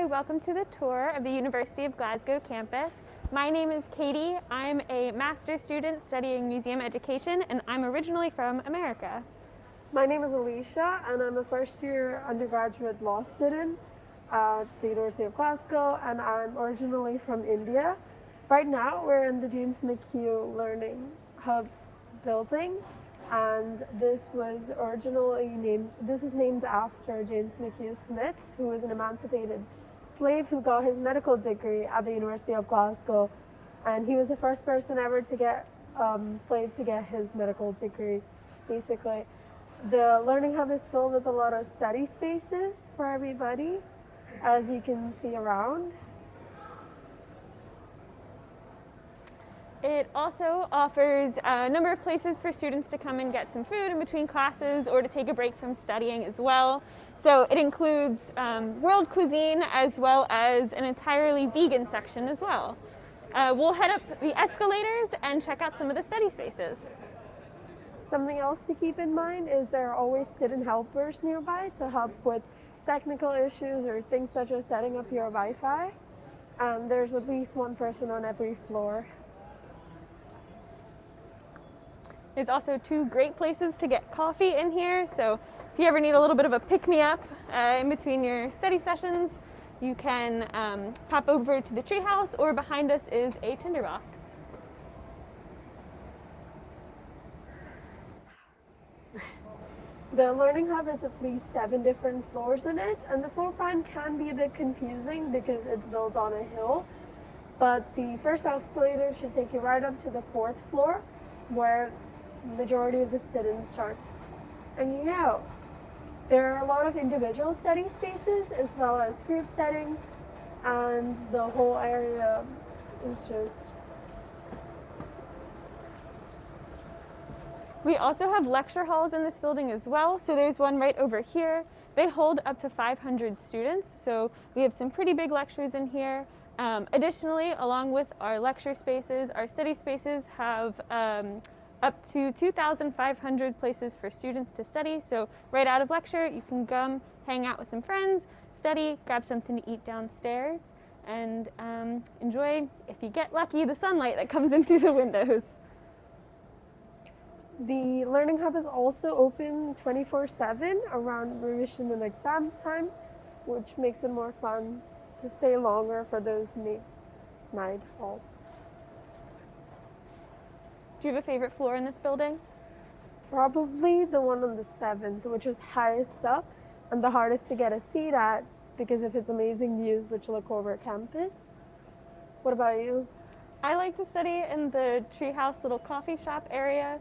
welcome to the tour of the University of Glasgow campus. My name is Katie. I'm a master's student studying museum education, and I'm originally from America. My name is Alisha, and I'm a first-year undergraduate law student at the University of Glasgow, and I'm originally from India. Right now, we're in the James McCune Learning Hub building, and this is named after James McCune Smith, who was an emancipated slave who got his medical degree at the University of Glasgow, and he was the first person ever to get slave to get his medical degree, basically. The Learning Hub is filled with a lot of study spaces for everybody, as you can see around. It also offers a number of places for students to come and get some food in between classes or to take a break from studying as well. So it includes world cuisine as well as an entirely vegan section as well. We'll head up the escalators and check out some of the study spaces. Something else to keep in mind is there are always student helpers nearby to help with technical issues or things such as setting up your Wi-Fi. There's at least one person on every floor. There's also two great places to get coffee in here, so if you ever need a little bit of a pick-me-up in between your study sessions, you can pop over to the treehouse, or behind us is a tinderbox. The Learning Hub has at least 7 different floors in it, and the floor plan can be a bit confusing because it's built on a hill, but the first escalator should take you right up to the 4th floor, where majority of the students start. And there are a lot of individual study spaces as well as group settings, and the whole area is just... We also have lecture halls in this building as well. So there's one right over here. They hold up to 500 students, so we have some pretty big lectures in here. Additionally, along with our lecture spaces, our study spaces have up to 2,500 places for students to study. So right out of lecture, you can come hang out with some friends, study, grab something to eat downstairs, and enjoy, if you get lucky, the sunlight that comes in through the windows. The Learning Hub is also open 24/7 around revision and exam time, which makes it more fun to stay longer for those night halls. Do you have a favorite floor in this building? Probably the one on the 7th, which is highest up and the hardest to get a seat at because of its amazing views which look over campus. What about you? I like to study in the treehouse little coffee shop area.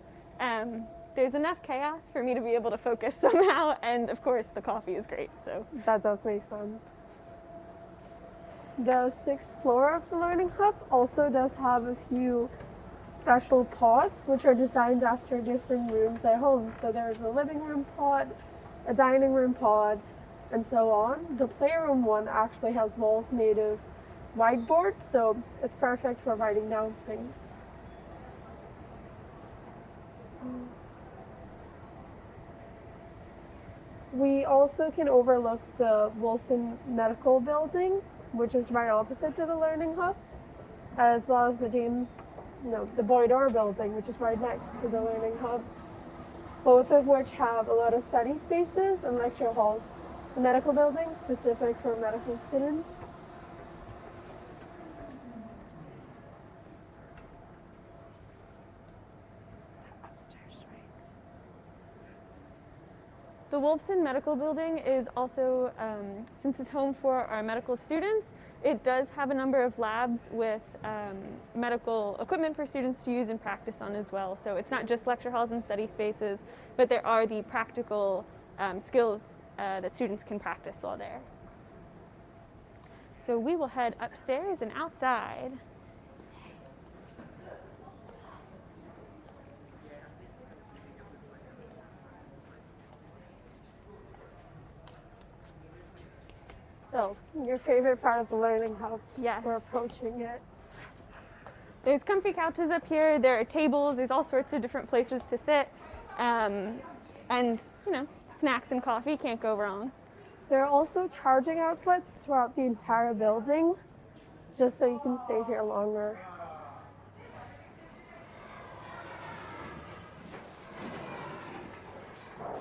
There's enough chaos for me to be able to focus somehow, and of course the coffee is great. So that does make sense. The 6th floor of the Learning Hub also does have a few special pods which are designed after different rooms at home. So there's a living room pod, a dining room pod, and so on. The playroom one actually has walls made of whiteboards, so it's perfect for writing down things. We also can overlook the Wilson Medical Building, which is right opposite to the Learning Hub, as well as the Boyd Orr Building, which is right next to the Learning Hub, both of which have a lot of study spaces and lecture halls. The medical building, specific for medical students. The Wolfson Medical Building is also, since it's home for our medical students, it does have a number of labs with medical equipment for students to use and practice on as well. So it's not just lecture halls and study spaces, but there are the practical skills that students can practice while there. So we will head upstairs and outside. So, your favorite part of the Learning Hub? Yes. We're approaching it. There's comfy couches up here, there are tables, there's all sorts of different places to sit, and snacks and coffee, can't go wrong. There are also charging outlets throughout the entire building, just so you can stay here longer.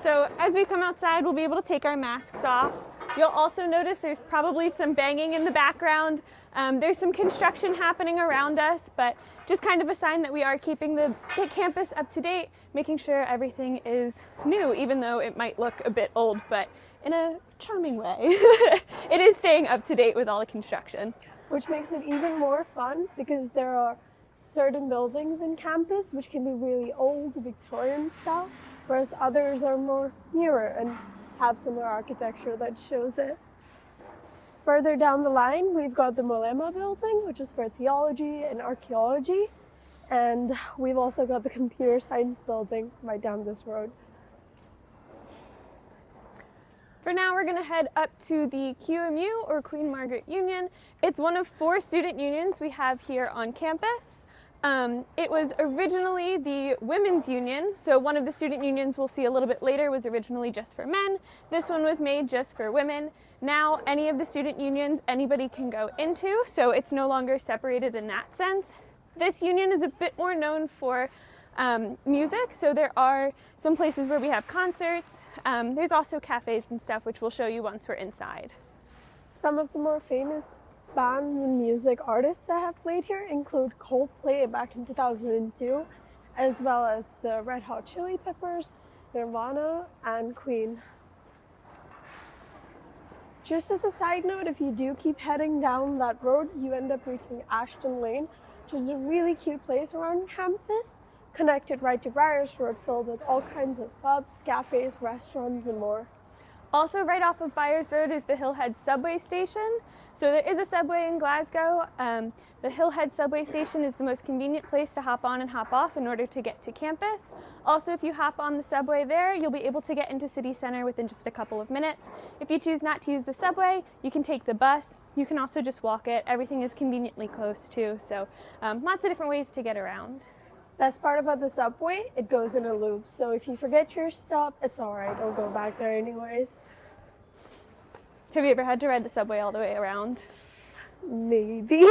So as we come outside, we'll be able to take our masks off. You'll also notice there's probably some banging in the background. There's some construction happening around us, but just kind of a sign that we are keeping the campus up to date, making sure everything is new, even though it might look a bit old, but in a charming way. It is staying up to date with all the construction. Which makes it even more fun because there are certain buildings in campus which can be really old, Victorian style, whereas others are more newer and have similar architecture that shows it. Further down the line, we've got the Molema building, which is for theology and archaeology. And we've also got the computer science building right down this road. For now, we're going to head up to the QMU, or Queen Margaret Union. It's one of 4 student unions we have here on campus. It was originally the women's union, so one of the student unions we'll see a little bit later was originally just for men. This one was made just for women. Now, any of the student unions anybody can go into, so it's no longer separated in that sense. This union is a bit more known for music, so there are some places where we have concerts. There's also cafes and stuff, which we'll show you once we're inside. Some of the more famous bands and music artists that have played here include Coldplay back in 2002, as well as the Red Hot Chili Peppers, Nirvana, and Queen. Just as a side note, if you do keep heading down that road, you end up reaching Ashton Lane, which is a really cute place around campus, connected right to Briars Road, filled with all kinds of pubs, cafes, restaurants, and more. Also, right off of Briars Road is the Hillhead subway station. So there is a subway in Glasgow. The Hillhead subway station is the most convenient place to hop on and hop off in order to get to campus. Also, if you hop on the subway there, you'll be able to get into City Center within just a couple of minutes. If you choose not to use the subway, you can take the bus. You can also just walk it. Everything is conveniently close too, so lots of different ways to get around. Best part about the subway, it goes in a loop. So if you forget your stop, it's all right. I'll go back there anyways. Have you ever had to ride the subway all the way around? Maybe.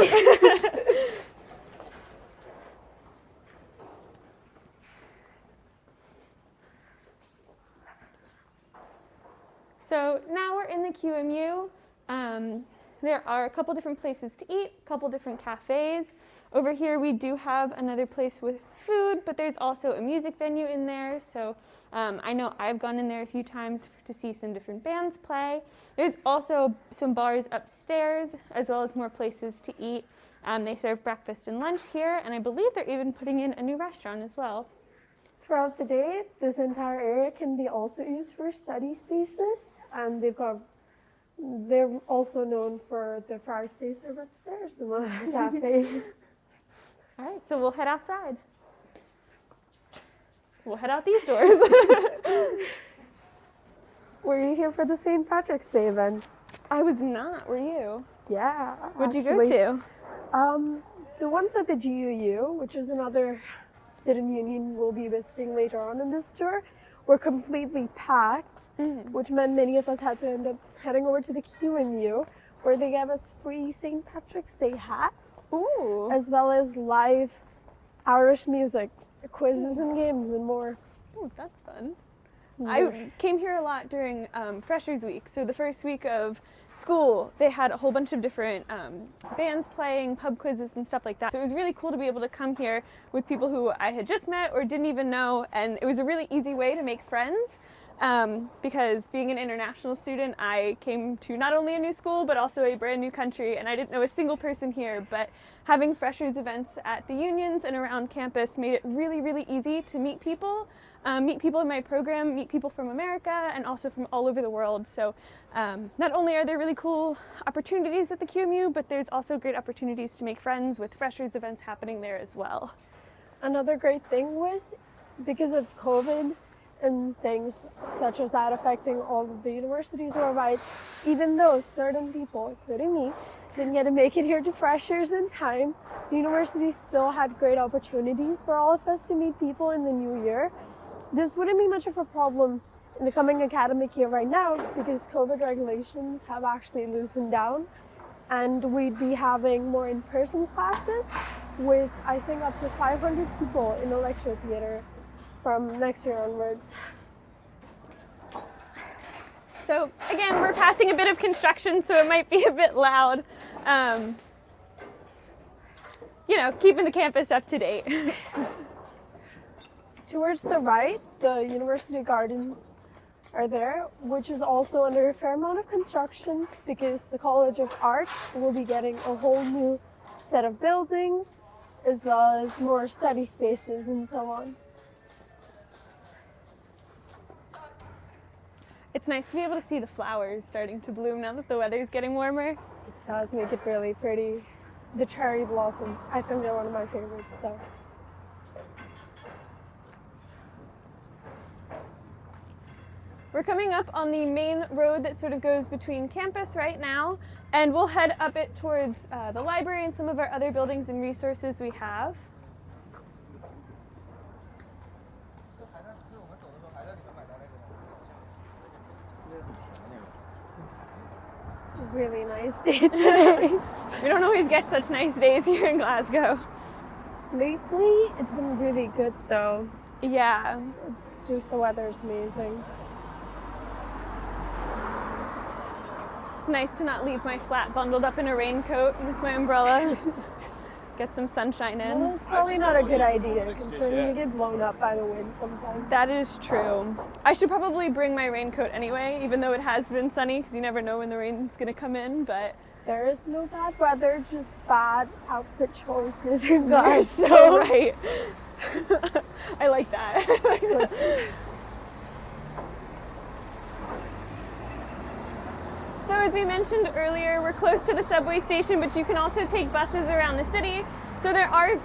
So now we're in the QMU. There are a couple different places to eat, a couple different cafes. Over here we do have another place with food, but there's also a music venue in there. So I know I've gone in there a few times to see some different bands play. There's also some bars upstairs, as well as more places to eat. They serve breakfast and lunch here, and I believe they're even putting in a new restaurant as well. Throughout the day, this entire area can be also used for study spaces, and they're also known for the fries they serve upstairs, the most cafes. All right, so we'll head outside. We'll head out these doors. Were you here for the St. Patrick's Day event? I was not, were you? Yeah. What'd you go to? The ones at the GUU, which is another student union we'll be visiting later on in this tour, were completely packed, which meant many of us had to end up heading over to the QMU, where they gave us free St. Patrick's Day hats, Ooh. as well as live Irish music, quizzes and games and more. Oh, that's fun. I came here a lot during Freshers Week. So the first week of school, they had a whole bunch of different bands playing, pub quizzes and stuff like that. So it was really cool to be able to come here with people who I had just met or didn't even know. And it was a really easy way to make friends because being an international student, I came to not only a new school, but also a brand new country. And I didn't know a single person here, but having Freshers events at the unions and around campus made it really, really easy to meet people. Meet people in my program, meet people from America and also from all over the world. So not only are there really cool opportunities at the QMU, but there's also great opportunities to make friends with Freshers events happening there as well. Another great thing was, because of COVID and things such as that affecting all of the universities worldwide, even though certain people, including me, didn't get to make it here to Freshers in time, the university still had great opportunities for all of us to meet people in the new year. This wouldn't be much of a problem in the coming academic year right now because COVID regulations have actually loosened down, and we'd be having more in-person classes with, I think, up to 500 people in the lecture theater from next year onwards. So again, we're passing a bit of construction, so it might be a bit loud. Keeping the campus up to date. Towards the right, the university gardens are there, which is also under a fair amount of construction because the College of Arts will be getting a whole new set of buildings as well as more study spaces and so on. It's nice to be able to see the flowers starting to bloom now that the weather's getting warmer. It does make it really pretty. The cherry blossoms, I think they're one of my favorites though. We're coming up on the main road that sort of goes between campus right now, and we'll head up it towards the library and some of our other buildings and resources we have. Really nice day today. We don't always get such nice days here in Glasgow. Lately, it's been really good though. Yeah. It's just the weather's amazing. It's nice to not leave my flat bundled up in a raincoat with my umbrella. Get some sunshine in. Well, it's probably not a good idea considering you get blown up by the wind sometimes. That is true. I should probably bring my raincoat anyway, even though it has been sunny, because you never know when the rain's going to come in, but... There is no bad weather, just bad outfit choices in You're Glasgow. so right. I like that. So as we mentioned earlier, we're close to the subway station, but you can also take buses around the city. So there are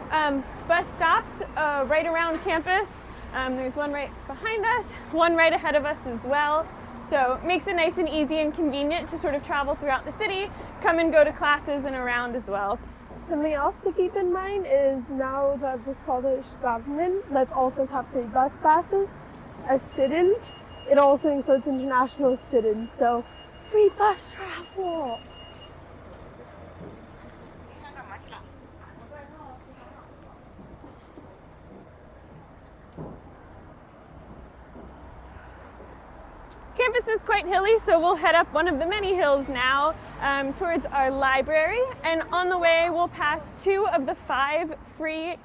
bus stops right around campus. There's one right behind us, one right ahead of us as well. So it makes it nice and easy and convenient to sort of travel throughout the city, come and go to classes and around as well. Something else to keep in mind is now that the Scottish government lets all of us have free bus passes as students, it also includes international students. So free bus travel. Campus is quite hilly, so we'll head up one of the many hills now towards our library. And on the way, we'll pass 2 of the 5 free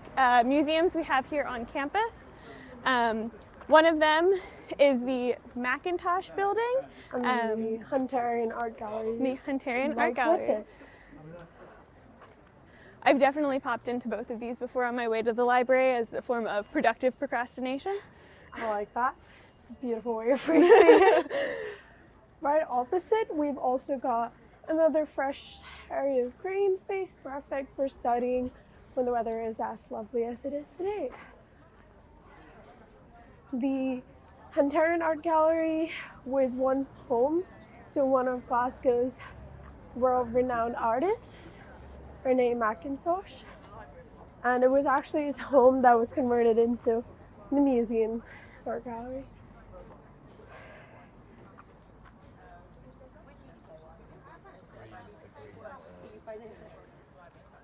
museums we have here on campus. One of them is the McIntyre building. The Hunterian Art Gallery. The Hunterian Art Gallery. I've definitely popped into both of these before on my way to the library as a form of productive procrastination. I like that. It's a beautiful way of phrasing it. Right opposite, we've also got another fresh area of green space, perfect for studying when the weather is as lovely as it is today. The Hunterian Art Gallery was once home to one of Glasgow's world-renowned artists, Renee McIntosh, and it was actually his home that was converted into the museum art gallery.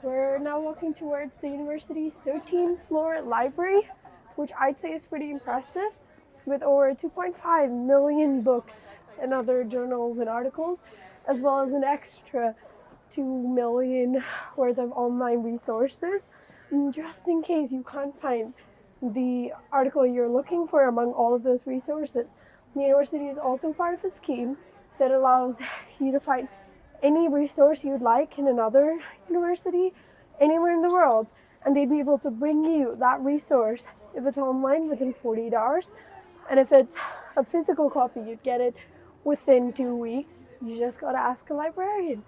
We're now walking towards the university's 13th floor library, which I'd say is pretty impressive, with over 2.5 million books and other journals and articles, as well as an extra 2 million worth of online resources, just in case you can't find the article you're looking for among all of those resources. The university is also part of a scheme that allows you to find any resource you'd like in another university, anywhere in the world, and they'd be able to bring you that resource if it's online within 48 hours. And if it's a physical copy, you'd get it within 2 weeks. You just gotta ask a librarian.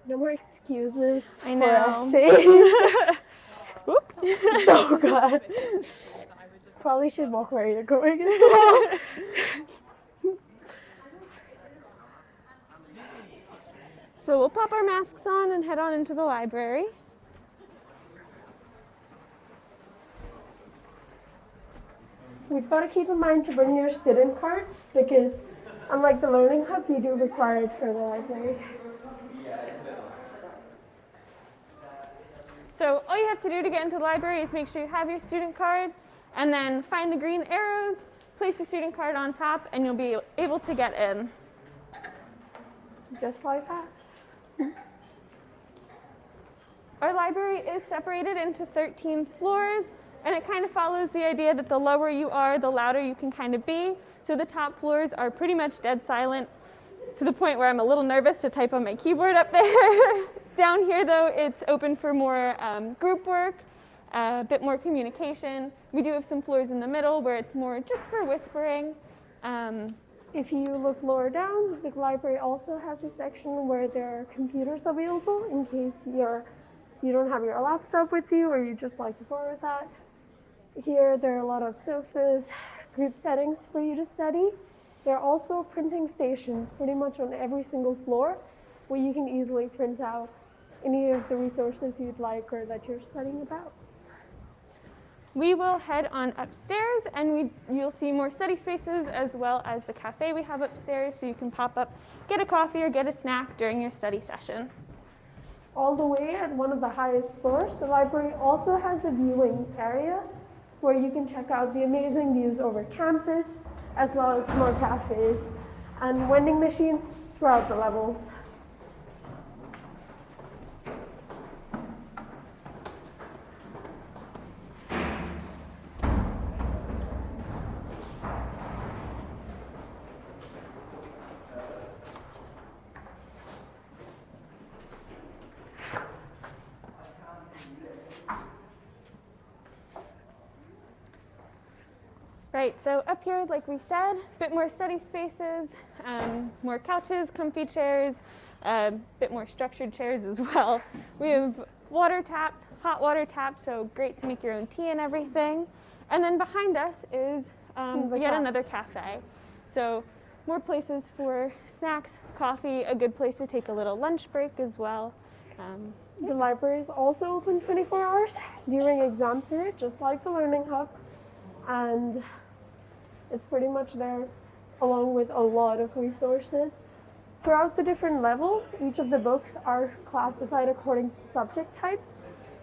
No more excuses for essays. Whoop. Oh God. Probably should walk where you're going as well. So we'll pop our masks on and head on into the library. we've got to keep in mind to bring your student cards because unlike the Learning Hub, you do require it for the library. So all you have to do to get into the library is make sure you have your student card and then find the green arrows, place your student card on top, and you'll be able to get in. Just like that. Our library is separated into 13 floors, and it kind of follows the idea that the lower you are, the louder you can kind of be. So the top floors are pretty much dead silent to the point where I'm a little nervous to type on my keyboard up there. Down here, though, it's open for more group work, a bit more communication. We do have some floors in the middle where it's more just for whispering. If you look lower down, the library also has a section where there are computers available in case you don't have your laptop with you or you just like to borrow that. Here, there are a lot of sofas, group settings for you to study. There are also printing stations pretty much on every single floor where you can easily print out any of the resources you'd like or that you're studying about. We will head on upstairs and you'll see more study spaces as well as the cafe we have upstairs, so you can pop up, get a coffee or get a snack during your study session. All the way at one of the highest floors, the library also has a viewing area where you can check out the amazing views over campus, as well as more cafes and vending machines throughout the levels. Right, so up here, like we said, a bit more study spaces, more couches, comfy chairs, a bit more structured chairs as well. We have water taps, hot water taps, so great to make your own tea and everything. And then behind us is yet another cafe. So more places for snacks, coffee, a good place to take a little lunch break as well. The library is also open 24 hours during exam period, just like the Learning Hub. And it's pretty much there along with a lot of resources. Throughout the different levels, each of the books are classified according to subject types.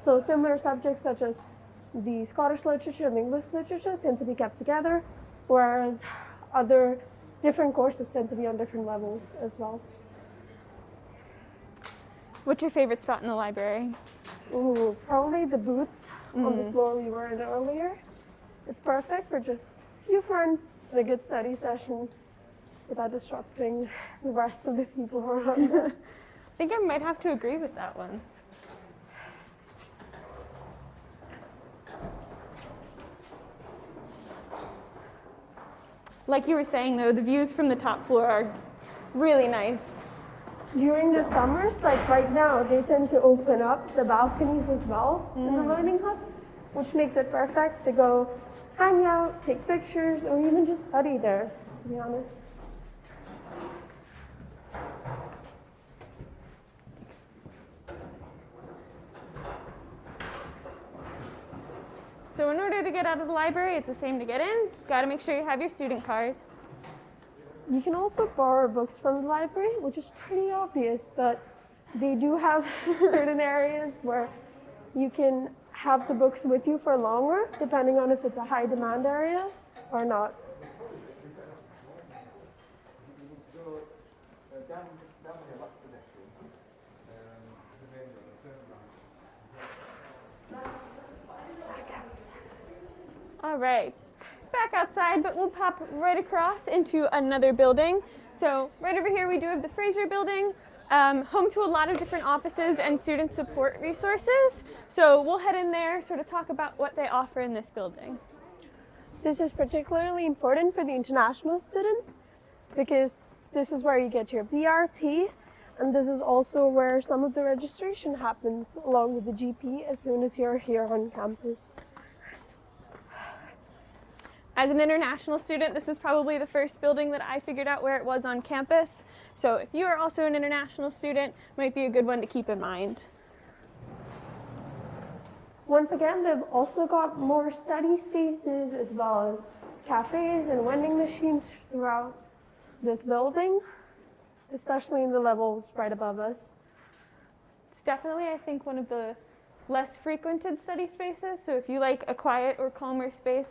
So similar subjects such as the Scottish literature and English literature tend to be kept together, whereas other different courses tend to be on different levels as well. What's your favorite spot in the library? Ooh, probably the booths on the floor we were in earlier. It's perfect for just a few friends and a good study session without disrupting the rest of the people around us. I think I might have to agree with that one. Like you were saying, though, the views from the top floor are really nice. During the summers, like right now, they tend to open up the balconies as well in the Learning Hub, which makes it perfect to go hang out, take pictures, or even just study there, to be honest. So in order to get out of the library, it's the same to get in. Got to make sure you have your student card. You can also borrow books from the library, which is pretty obvious, but they do have certain areas where you can have the books with you for longer, depending on if it's a high demand area or not. All right, back outside, but we'll pop right across into another building. So right over here, we do have the Fraser building, home to a lot of different offices and student support resources. So we'll head in there, sort of talk about what they offer in this building. This is particularly important for the international students because this is where you get your BRP, and this is also where some of the registration happens along with the GP as soon as you're here on campus. As an international student, this is probably the first building that I figured out where it was on campus. So if you are also an international student, it might be a good one to keep in mind. Once again, they've also got more study spaces as well as cafes and vending machines throughout this building, especially in the levels right above us. It's definitely, I think, one of the less frequented study spaces. So if you like a quiet or calmer space,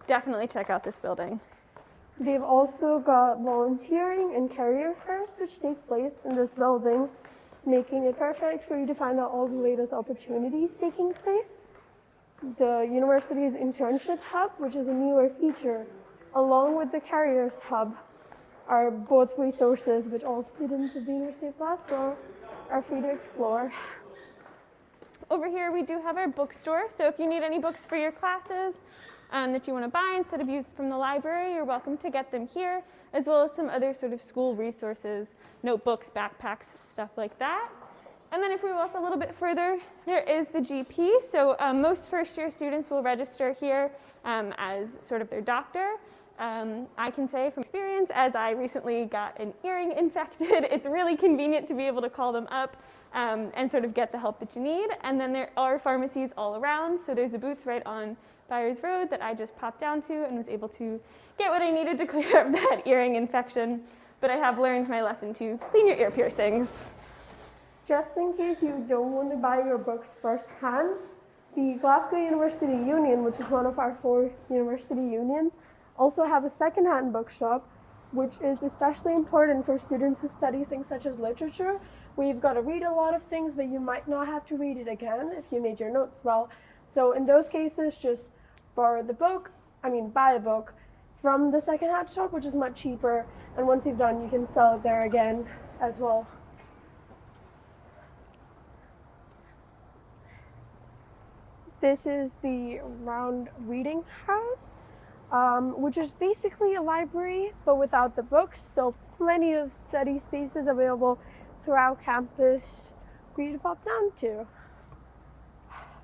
definitely check out this building. They've also got volunteering and career fairs which take place in this building, making it perfect for you to find out all the latest opportunities taking place. The university's internship hub, which is a newer feature, along with the careers hub, are both resources which all students of the University of Glasgow are free to explore. Over here we do have our bookstore, so if you need any books for your classes that you want to buy instead of use from the library, you're welcome to get them here, as well as some other sort of school resources, notebooks, backpacks, stuff like that. And then if we walk a little bit further, there is the GP. So most first-year students will register here as sort of their doctor. I can say from experience, as I recently got an earring infected, it's really convenient to be able to call them up and sort of get the help that you need. And then there are pharmacies all around. So there's a Boots right on Byers Road that I just popped down to and was able to get what I needed to clear up that earring infection. But I have learned my lesson to clean your ear piercings. Just in case you don't want to buy your books firsthand, the Glasgow University Union, which is one of our 4 university unions, also have a second-hand bookshop, which is especially important for students who study things such as literature, where you've got to read a lot of things, but you might not have to read it again if you made your notes well. So in those cases, just buy a book from the second-hand shop, which is much cheaper, and once you've done, you can sell it there again as well. This is the round reading house, which is basically a library, but without the books, so plenty of study spaces available throughout campus for you to pop down to.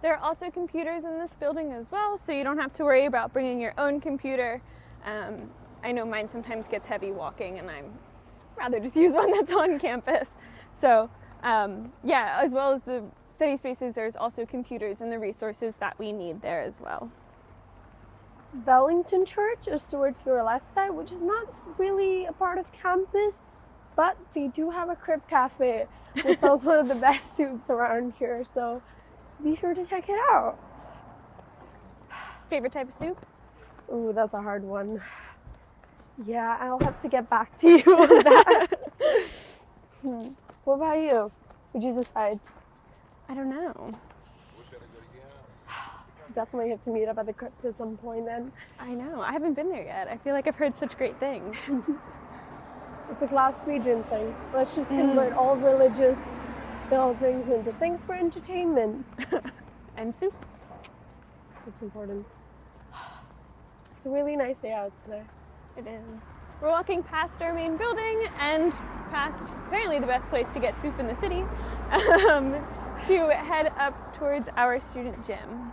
There are also computers in this building as well, so you don't have to worry about bringing your own computer. I know mine sometimes gets heavy walking, and I'd rather just use one that's on campus. So yeah, as well as the study spaces, there's also computers and the resources that we need there as well. Wellington Church is towards your left side, which is not really a part of campus, but they do have a crib cafe, which sells one of the best soups around here, so be sure to check it out. Favorite type of soup? Ooh, that's a hard one. Yeah, I'll have to get back to you on that. What about you? Would you decide? I don't know. Definitely have to meet up at the crypt at some point then. I know. I haven't been there yet. I feel like I've heard such great things. It's a Glaswegian thing. Let's just convert all religious buildings into things for entertainment. And soup. Soup's important. It's a really nice day out today. It is. We're walking past our main building and past apparently the best place to get soup in the city to head up towards our student gym.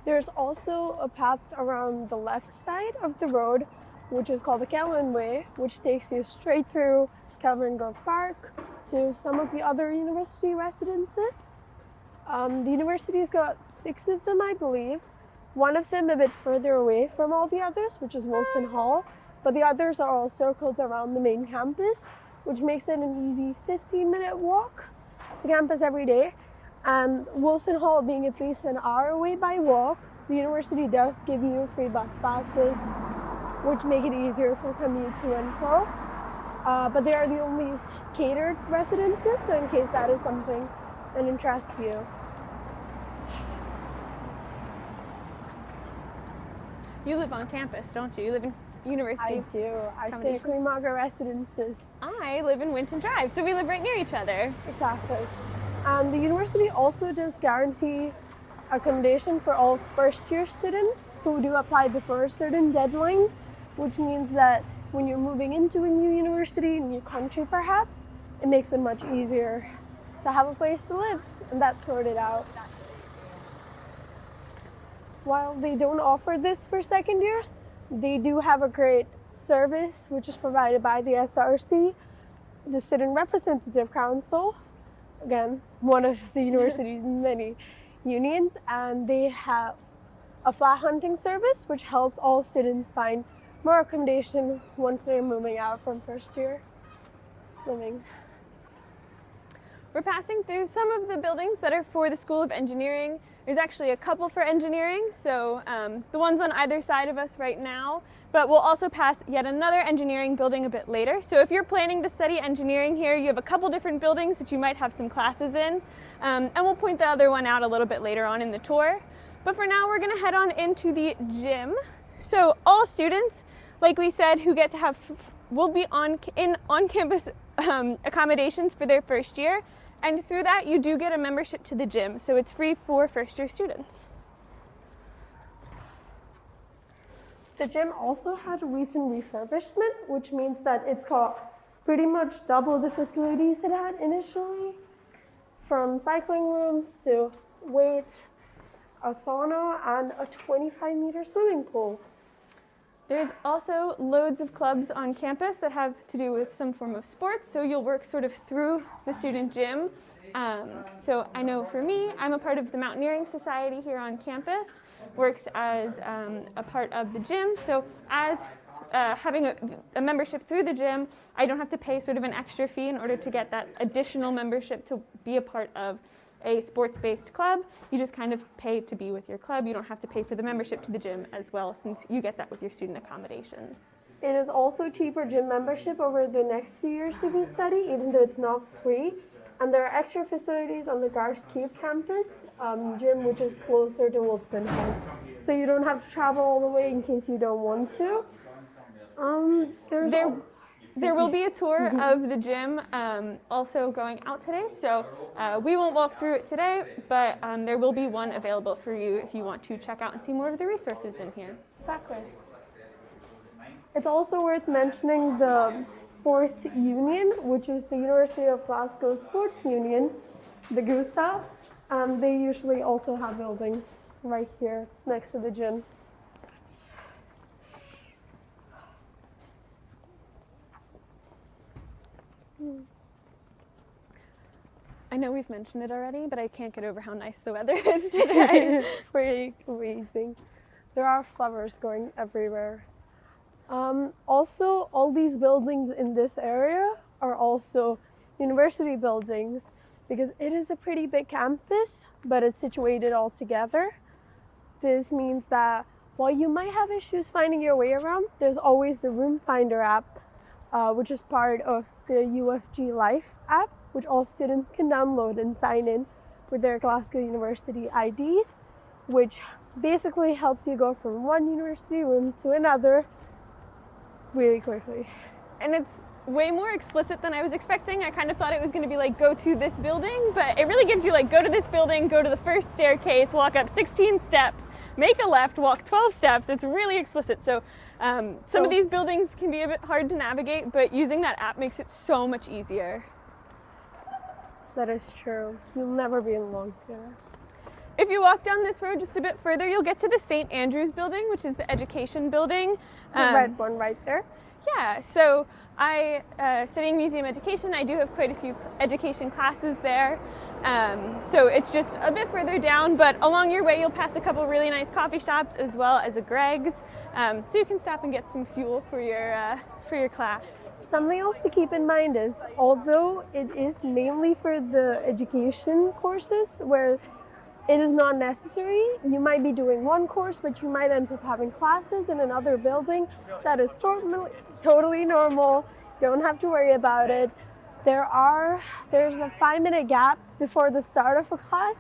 There's also a path around the left side of the road, which is called the Kaitlyn Way, which takes you straight through Kelvingrove Park to some of the other university residences. The university's got 6 of them, I believe. One of them a bit further away from all the others, which is Wilson Hall, but the others are all circled around the main campus, which makes it an easy 15-minute walk to campus every day. And Wilson Hall being at least an hour away by walk, the university does give you free bus passes, which make it easier for commute to and fro. But they are the only catered residences, so in case that is something that interests you. You live on campus, don't you? You live in university. I do. I stay at Queen Margaret Residences. I live in Winton Drive, so we live right near each other. Exactly. And the university also does guarantee accommodation for all first-year students who do apply before a certain deadline, which means that when you're moving into a new university, a new country perhaps, it makes it much easier to have a place to live, and that's sorted out. While they don't offer this for second years, they do have a great service which is provided by the SRC, the Student Representative Council, again, one of the university's many unions, and they have a flat hunting service, which helps all students find more accommodation once they're moving out from first year living. We're passing through some of the buildings that are for the School of Engineering. There's actually a couple for engineering, so the ones on either side of us right now, but we'll also pass yet another engineering building a bit later. So if you're planning to study engineering here, you have a couple different buildings that you might have some classes in, and we'll point the other one out a little bit later on in the tour. But for now, we're gonna head on into the gym. So all students, like we said, who get to have, will be on-campus accommodations for their first year. And through that, you do get a membership to the gym. So it's free for first-year students. The gym also had a recent refurbishment, which means that it's got pretty much double the facilities it had initially, from cycling rooms to weights, a sauna, and a 25-meter swimming pool. There's also loads of clubs on campus that have to do with some form of sports, so you'll work sort of through the student gym. So I know for me, I'm a part of the Mountaineering Society here on campus, works as a part of the gym. So as having a membership through the gym, I don't have to pay sort of an extra fee in order to get that additional membership to be a part of a sports-based club. You just kind of pay to be with your club. You don't have to pay for the membership to the gym as well, since you get that with your student accommodations. It is also cheaper gym membership over the next few years to be study, even though it's not free. And there are extra facilities on the Garst Cube campus gym, which is closer to Wolfson House. So you don't have to travel all the way in case you don't want to. There will be a tour of the gym also going out today, so we won't walk through it today, but there will be one available for you if you want to check out and see more of the resources in here. Exactly. It's also worth mentioning the 4th Union, which is the University of Glasgow Sports Union, the GUSA. They usually also have buildings right here next to the gym. I know we've mentioned it already, but I can't get over how nice the weather is today. Pretty amazing. There are flowers going everywhere. Also, all these buildings in this area are also university buildings because it is a pretty big campus, but it's situated all together. This means that while you might have issues finding your way around, there's always the Room Finder app, which is part of the UofG Life app, which all students can download and sign in with their Glasgow University IDs, which basically helps you go from one university room to another really quickly. And it's way more explicit than I was expecting. I kind of thought it was going to be like, go to this building, but it really gives you like, go to this building, go to the first staircase, walk up 16 steps, make a left, walk 12 steps. It's really explicit. So some of these buildings can be a bit hard to navigate, but using that app makes it so much easier. That is true. You'll never be alone together. If you walk down this road just a bit further, you'll get to the St. Andrews building, which is the education building. The red one right there. Yeah, so studying museum education, I do have quite a few education classes there. So it's just a bit further down, but along your way you'll pass a couple really nice coffee shops as well as a Greg's. So you can stop and get some fuel for your class. Something else to keep in mind is, although it is mainly for the education courses where it is not necessary, you might be doing one course, but you might end up having classes in another building. That is totally normal. Don't have to worry about it. There's a 5-minute gap before the start of a class,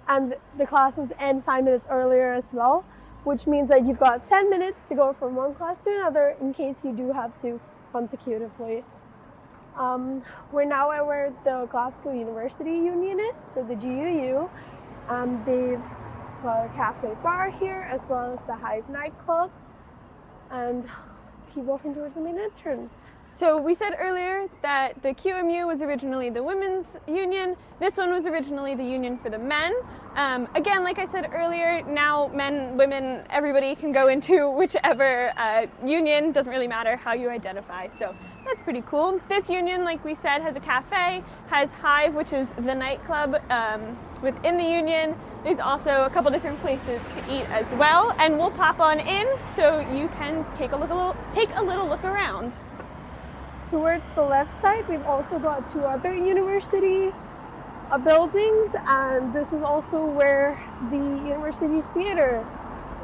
and the classes end 5 minutes earlier as well, which means that you've got 10 minutes to go from one class to another in case you do have to consecutively. We're now at where the Glasgow University Union is, so the GUU. They've got a cafe bar here as well as the Hive nightclub, and keep walking towards the main entrance. So we said earlier that the QMU was originally the women's union. This one was originally the union for the men. Again, like I said earlier, now men, women, everybody can go into whichever union. Doesn't really matter how you identify. So that's pretty cool. This union, like we said, has a cafe, has Hive, which is the nightclub, within the Union. There's also a couple different places to eat as well, and we'll pop on in so you can take a little look around. Towards the left side, we've also got two other university buildings, and this is also where the university's theater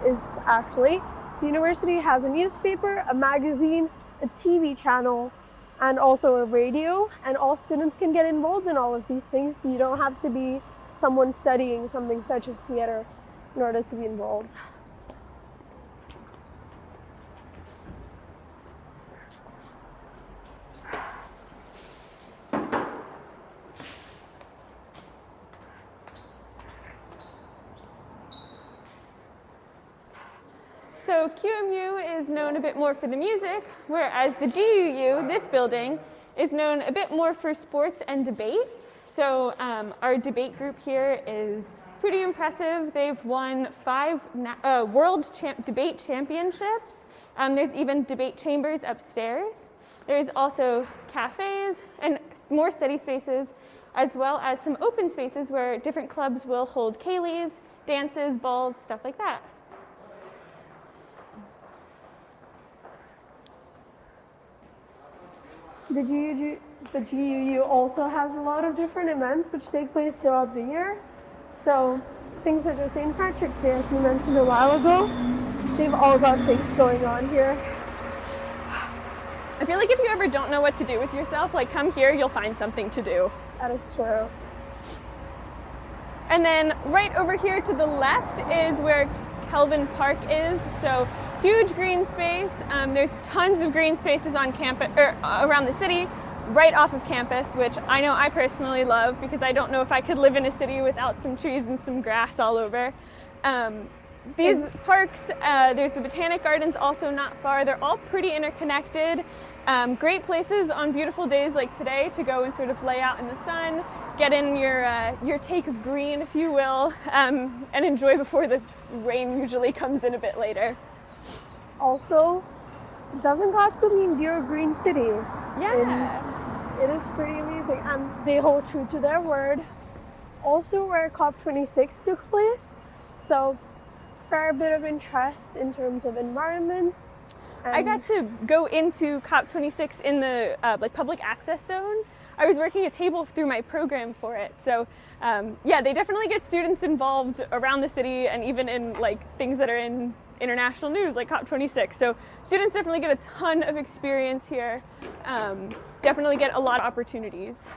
is actually. The university has a newspaper, a magazine, a TV channel, and also a radio, and all students can get involved in all of these things. You don't have to be someone studying something such as theater in order to be involved. So QMU is known a bit more for the music, whereas the GUU, this building, is known a bit more for sports and debate. So our debate group here is pretty impressive. They've won 5 debate championships. There's even debate chambers upstairs. There's also cafes and more study spaces, as well as some open spaces where different clubs will hold ceilidhs, dances, balls, stuff like that. The GUU also has a lot of different events which take place throughout the year. So things such as St. Patrick's Day, as we mentioned a while ago, they've all got things going on here. I feel like if you ever don't know what to do with yourself, like come here, you'll find something to do. That is true. And then right over here to the left is where Kelvingrove Park is. So huge green space. There's tons of green spaces on campus or around the city, right off of campus, which I know I personally love because I don't know if I could live in a city without some trees and some grass all over. These parks, there's the Botanic Gardens also not far. They're all pretty interconnected. Great places on beautiful days like today to go and sort of lay out in the sun, get in your take of green, if you will, and enjoy before the rain usually comes in a bit later. Also, doesn't Glasgow mean Dear Green City? Yeah. It is pretty amazing, and they hold true to their word. Also where COP26 took place, so fair bit of interest in terms of environment. I got to go into COP26 in the public access zone. I was working a table through my program for it. So yeah, they definitely get students involved around the city and even in things that are in international news like COP26. So students definitely get a ton of experience here. Definitely get a lot of opportunities.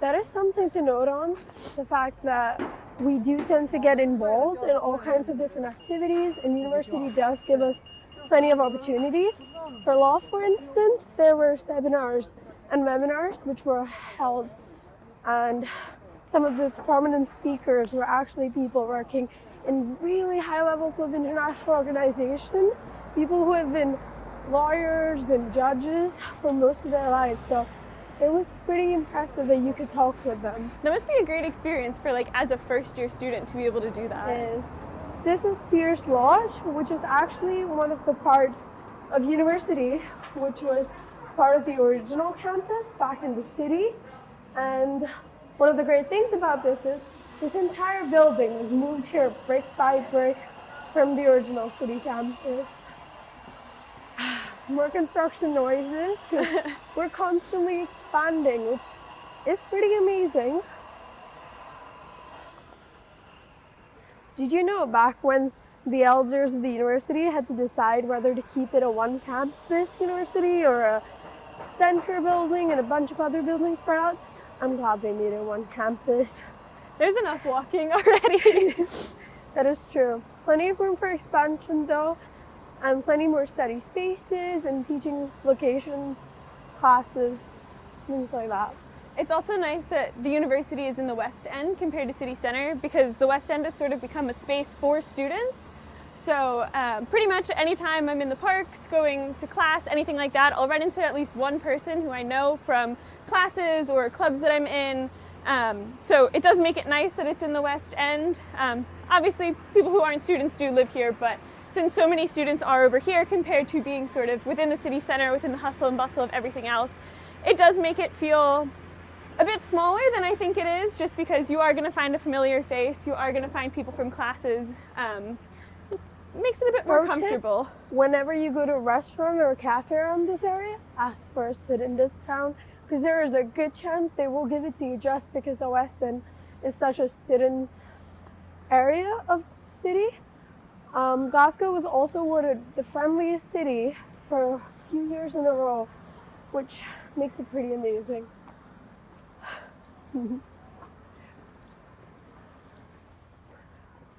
That is something to note on, the fact that we do tend to get involved in all kinds of different activities, and university does give us plenty of opportunities. For law, for instance, there were seminars and webinars which were held, and some of the prominent speakers were actually people working in really high levels of international organization, people who have been lawyers and judges for most of their lives. So it was pretty impressive that you could talk with them. That must be a great experience for as a first year student to be able to do that. It is. This is Pierce Lodge, which is actually one of the parts of university, which was part of the original campus back in the city. And one of the great things about this is this entire building was moved here brick by brick from the original city campus. More construction noises, because we're constantly expanding, which is pretty amazing. Did you know back when the elders of the university had to decide whether to keep it a one-campus university or a center building and a bunch of other buildings spread out? I'm glad they made it one campus. There's enough walking already. That is true. Plenty of room for expansion though, and plenty more study spaces and teaching locations, classes, things like that. It's also nice that the university is in the West End compared to City Centre, because the West End has sort of become a space for students. So pretty much anytime I'm in the parks, going to class, anything like that, I'll run into at least one person who I know from classes or clubs that I'm in. So it does make it nice that it's in the West End. Obviously, people who aren't students do live here, but since so many students are over here compared to being sort of within the city centre, within the hustle and bustle of everything else, it does make it feel a bit smaller than I think it is, just because you are going to find a familiar face, you are going to find people from classes. It makes it a bit more comfortable. Whenever you go to a restaurant or a cafe around this area, ask for a student discount, because there is a good chance they will give it to you just because the West End is such a student area of the city. Glasgow was also voted the friendliest city for a few years in a row, which makes it pretty amazing.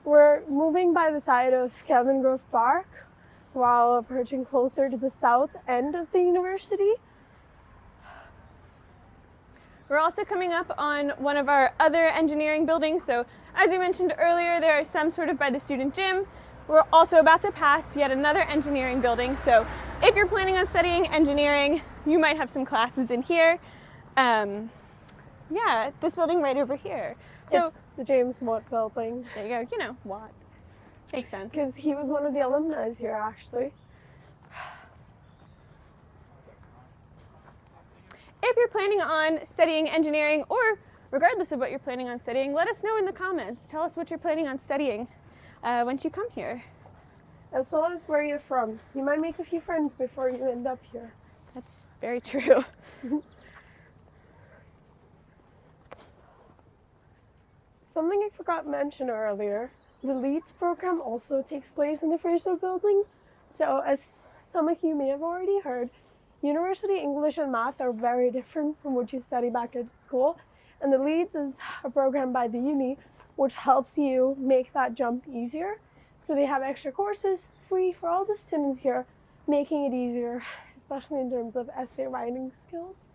We're moving by the side of Kelvingrove Park while approaching closer to the south end of the university. We're also coming up on one of our other engineering buildings. So as we mentioned earlier, there are some sort of by the student gym. We're also about to pass yet another engineering building. So if you're planning on studying engineering, you might have some classes in here. Yeah, this building right over here. So it's the James Watt building. There you go, you know, Watt. Makes sense. Because he was one of the alumni here, actually. If you're planning on studying engineering, or regardless of what you're planning on studying, let us know in the comments. Tell us what you're planning on studying once you come here. As well as where you're from. You might make a few friends before you end up here. That's very true. Something I forgot to mention earlier, the Leads program also takes place in the Fraser building. So as some of you may have already heard, University English and Math are very different from what you study back at school. And the Leads is a program by the uni which helps you make that jump easier. So they have extra courses free for all the students here, making it easier, especially in terms of essay writing skills.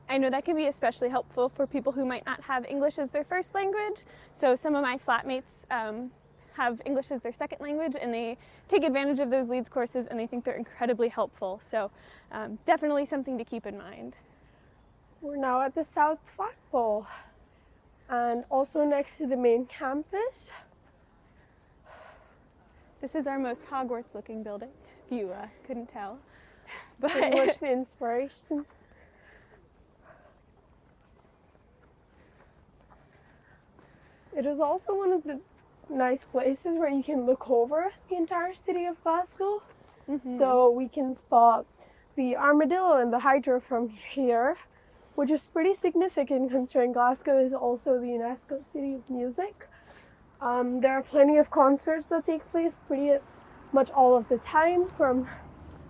I know that can be especially helpful for people who might not have English as their first language. So some of my flatmates have English as their second language, and they take advantage of those Leads courses, and they think they're incredibly helpful. So definitely something to keep in mind. We're now at the South Flagpole, and also next to the main campus. This is our most Hogwarts looking building, if you couldn't tell. But Pretty much the inspiration. It is also one of the nice places where you can look over the entire city of Glasgow. Mm-hmm. So we can spot the armadillo and the hydra from here, which is pretty significant considering Glasgow is also the UNESCO City of Music. There are plenty of concerts that take place pretty much all of the time, from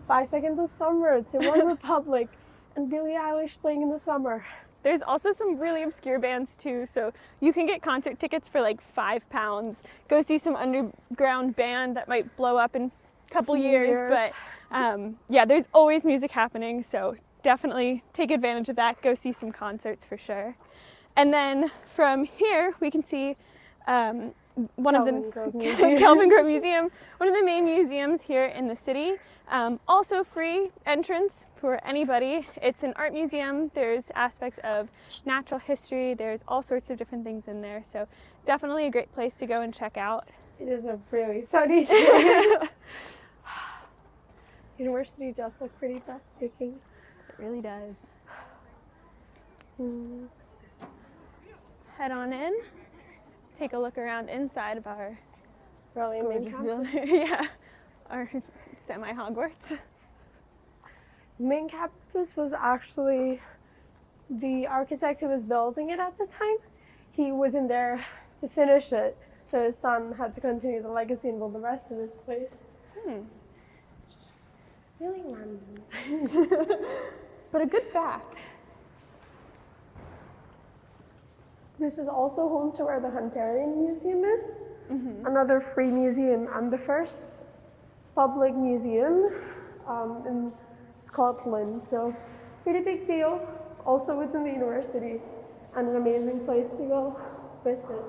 5 Seconds of Summer to One Republic and Billie Eilish playing in the summer. There's also some really obscure bands too, so you can get concert tickets for like £5. Go see some underground band that might blow up in a couple years, but yeah, there's always music happening, so definitely take advantage of that. Go see some concerts for sure. And then from here we can see one of the Kelvingrove Museum, one of the main museums here in the city. Also free entrance for anybody. It's an art museum. There's aspects of natural history. There's all sorts of different things in there. So definitely a great place to go and check out. It is a really sunny day. University does look pretty breathtaking. It really does. Head on in. Take a look around inside of our gorgeous building. Yeah, our semi-Hogwarts. Main campus was actually the architect who was building it at the time. He wasn't there to finish it, so his son had to continue the legacy and build the rest of this place. Really random. But a good fact. This is also home to where the Hunterian Museum is, another free museum and the first public museum in Scotland. So pretty big deal, also within the university, and an amazing place to go visit.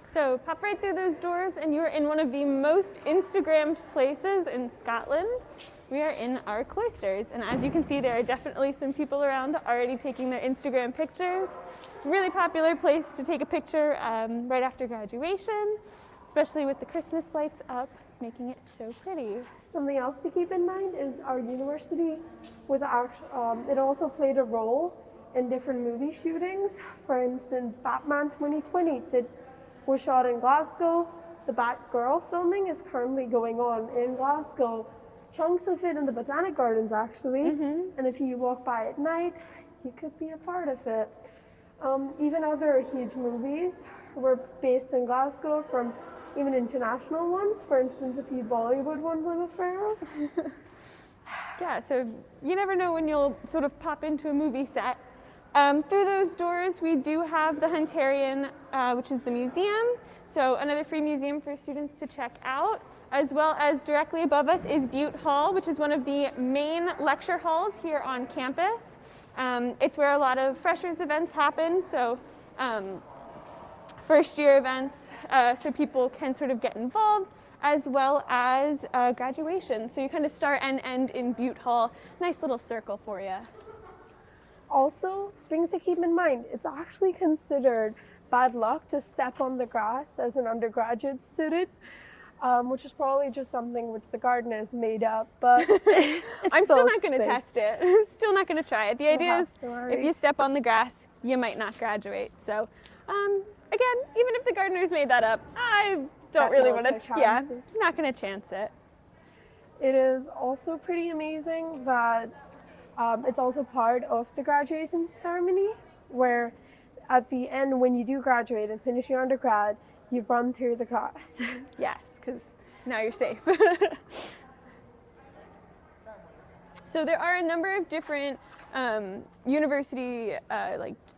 So pop right through those doors and you're in one of the most Instagrammed places in Scotland. we are in our Cloisters, and as you can see, there are definitely some people around already taking their Instagram pictures. Really popular place to take a picture right after graduation, especially with the Christmas lights up, making it so pretty. Something else to keep in mind is our university was it also played a role in different movie shootings. For instance, Batman 2020 was shot in Glasgow. The Batgirl filming is currently going on in Glasgow. Chunks of it in the Botanic Gardens, actually. And if you walk by at night, you could be a part of it. Even other huge movies were based in Glasgow, from even international ones. For instance, a few Bollywood ones I'm aware of. Yeah, so you never know when you'll sort of pop into a movie set. Through those doors, we do have the Hunterian, which is the museum. So another free museum for students to check out, as well as directly above us is Butte Hall, which is one of the main lecture halls here on campus. It's where a lot of freshers events happen, so first year events, so people can sort of get involved, as well as graduation. So you kind of start and end in Butte Hall. Nice little circle for you. Also, thing to keep in mind, it's actually considered bad luck to step on the grass as an undergraduate student, which is probably just something which the garden has made up, but I'm still not going to test it. I'm still not going to try it. The idea is if you step on the grass, you might not graduate. So again, even if the gardeners made that up, I don't really want to, not going to chance it. It is also pretty amazing that it's also part of the graduation ceremony, where at the end, when you do graduate and finish your undergrad, you run through the class. Yes, because now you're safe. So there are a number of different university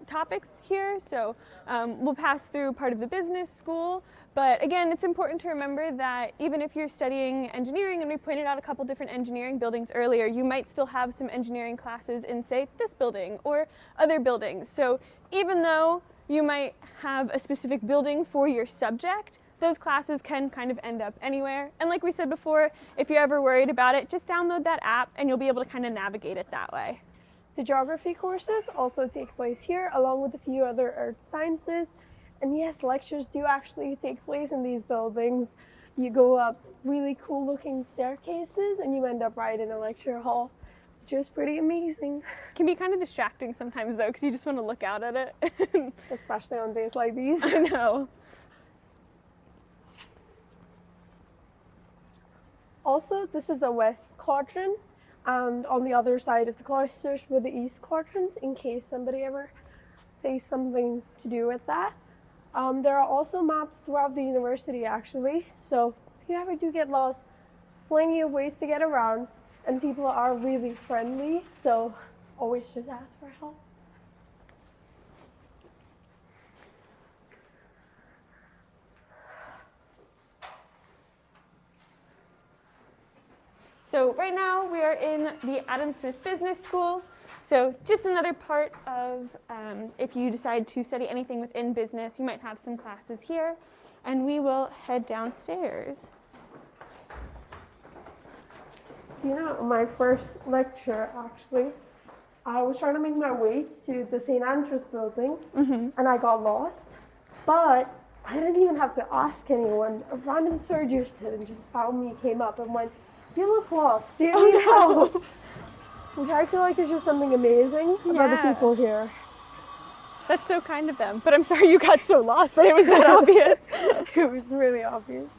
topics here. So we'll pass through part of the business school. But again, it's important to remember that even if you're studying engineering, and we pointed out a couple different engineering buildings earlier, you might still have some engineering classes in, say, this building or other buildings. So even though you might have a specific building for your subject, those classes can kind of end up anywhere. And like we said before, if you're ever worried about it, just download that app and you'll be able to kind of navigate it that way. The geography courses also take place here, along with a few other earth sciences. And yes, lectures do actually take place in these buildings. You go up really cool looking staircases and you end up right in a lecture hall, which is pretty amazing. Can be kind of distracting sometimes though, because you just want to look out at it. Especially on days like these. I know. Also, this is the west quadrant, and on the other side of the Cloisters were the east quadrants, in case somebody ever says something to do with that. There are also maps throughout the university, actually, so if you ever do get lost, plenty of ways to get around, and people are really friendly, so always just ask for help. So right now we are in the Adam Smith Business School. So just another part of if you decide to study anything within business, you might have some classes here, and we will head downstairs. Do you know, my first lecture, actually, I was trying to make my way to the St. Andrews building, and I got lost, but I didn't even have to ask anyone. A random third year student just found me, came up and went, "You look lost, do you need help?" Which I feel like is just something amazing about the people here. That's so kind of them, but I'm sorry you got so lost that it was that obvious. It was really obvious.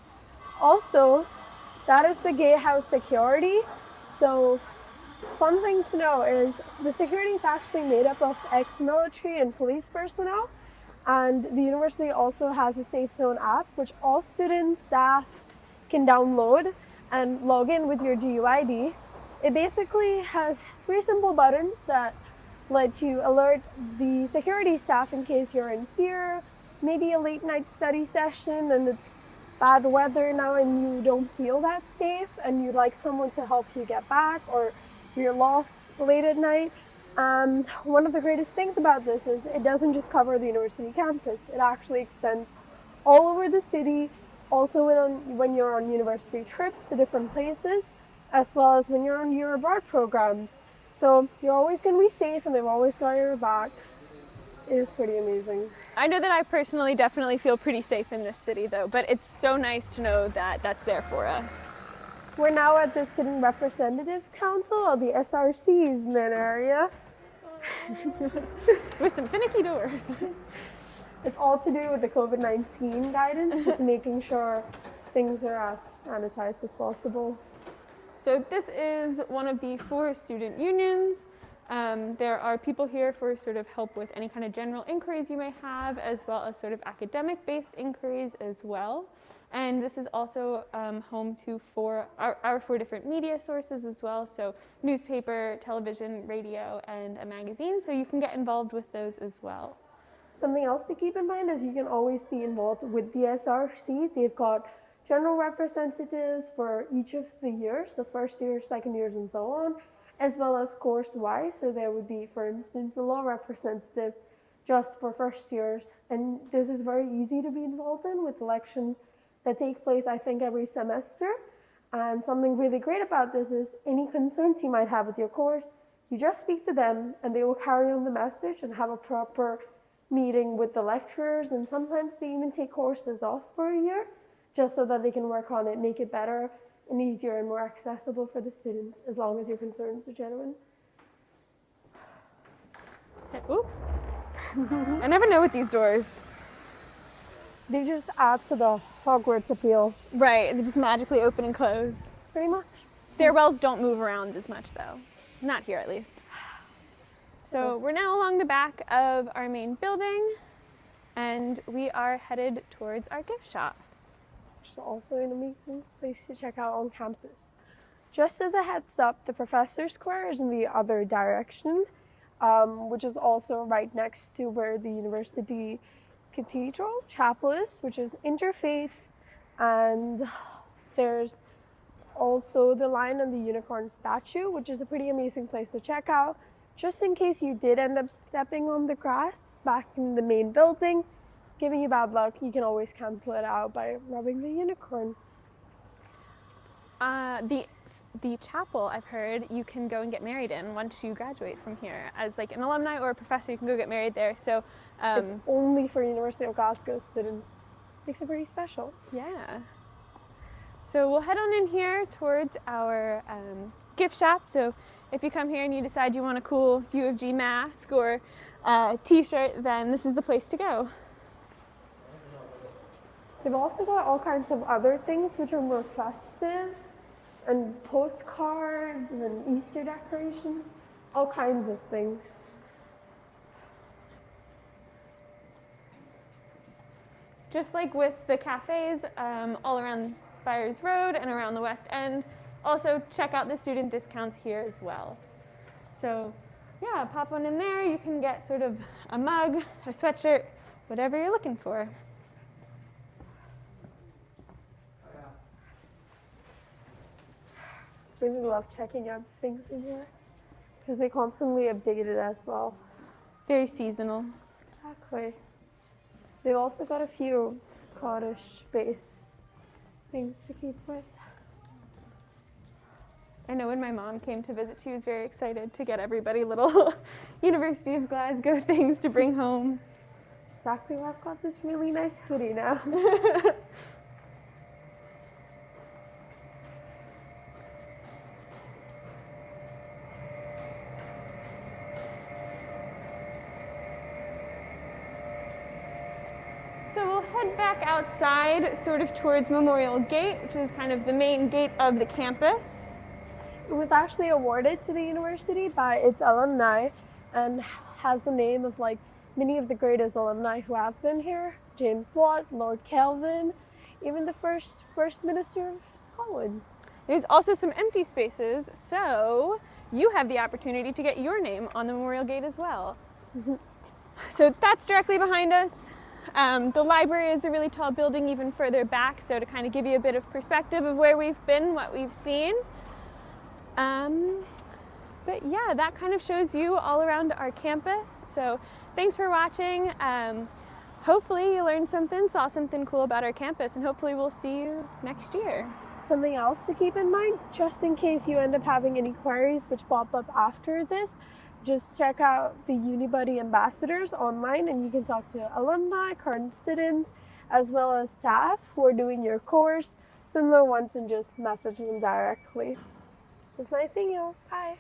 Also, that is the gatehouse security. So, fun thing to know is the security is actually made up of ex-military and police personnel. And the university also has a Safe Zone app, which all students, staff can download and log in with your GUID. It basically has 3 simple buttons that let you alert the security staff in case you're in fear, maybe a late night study session and it's bad weather now and you don't feel that safe and you'd like someone to help you get back, or you're lost late at night. One of the greatest things about this is it doesn't just cover the university campus, it actually extends all over the city. Also when you're on university trips to different places, as well as when you're on your abroad programs. So you're always going to be safe and they've always got your back. It is pretty amazing. I know that I personally definitely feel pretty safe in this city though, but it's so nice to know that that's there for us. We're now at the Student Representative Council, or the SRCs in that area. With some finicky doors. It's all to do with the COVID-19 guidance, just making sure things are as sanitized as possible. So this is one of the 4 student unions. There are people here for sort of help with any kind of general inquiries you may have, as well as sort of academic-based inquiries as well. And this is also home to our 4 different media sources as well, so newspaper, television, radio, and a magazine, so you can get involved with those as well. Something else to keep in mind is you can always be involved with the SRC. They've got general representatives for each of the years, so first years, second years, and so on, as well as course-wise. So there would be, for instance, a law representative just for first years. And this is very easy to be involved in with elections that take place, I think, every semester. And something really great about this is any concerns you might have with your course, you just speak to them and they will carry on the message and have a proper meeting with the lecturers. And sometimes they even take courses off for a year just so that they can work on it, make it better and easier and more accessible for the students, as long as your concerns are genuine. Ooh. I never know with these doors. They just add to the Hogwarts appeal. Right, they just magically open and close. Pretty much. Stairwells don't move around as much though. Not here at least. So we're now along the back of our main building and we are headed towards our gift shop. Which is also an amazing place to check out on campus. Just as a heads up, the Professor Square is in the other direction, which is also right next to where the University Cathedral Chapel is, which is interfaith, and there's also the Lion and the Unicorn statue, which is a pretty amazing place to check out. Just in case you did end up stepping on the grass back in the main building, giving you bad luck, you can always cancel it out by rubbing the unicorn. The chapel, I've heard, you can go and get married in once you graduate from here. As like an alumni or a professor, you can go get married there. So it's only for University of Glasgow students. Makes it pretty special. Yeah. So we'll head on in here towards our gift shop. So if you come here and you decide you want a cool UofG mask or t-shirt, then this is the place to go. They've also got all kinds of other things which are more festive, and postcards and Easter decorations, all kinds of things. Just like with the cafes all around Byers Road and around the West End, also check out the student discounts here as well. So yeah, pop one in there. You can get sort of a mug, a sweatshirt, whatever you're looking for. Really love checking out things in here because they constantly update it as well. Very seasonal. Exactly. They've also got a few Scottish-based things to keep with. I know when my mom came to visit, she was very excited to get everybody little University of Glasgow things to bring home. Exactly. Well, I've got this really nice hoodie now. So we'll head back outside, sort of towards Memorial Gate, which is kind of the main gate of the campus. It was actually awarded to the university by its alumni and has the name of like many of the greatest alumni who have been here. James Watt, Lord Kelvin, even the first Minister of Scotland. There's also some empty spaces, so you have the opportunity to get your name on the Memorial Gate as well. So that's directly behind us. The library is the really tall building even further back, so to kind of give you a bit of perspective of where we've been, what we've seen. But yeah, that kind of shows you all around our campus. So thanks for watching. Hopefully you learned something, saw something cool about our campus, and hopefully we'll see you next year. Something else to keep in mind, just in case you end up having any queries which pop up after this, just check out the UniBuddy ambassadors online and you can talk to alumni, current students, as well as staff who are doing your course, similar ones, and just message them directly. It's nice seeing you. Bye.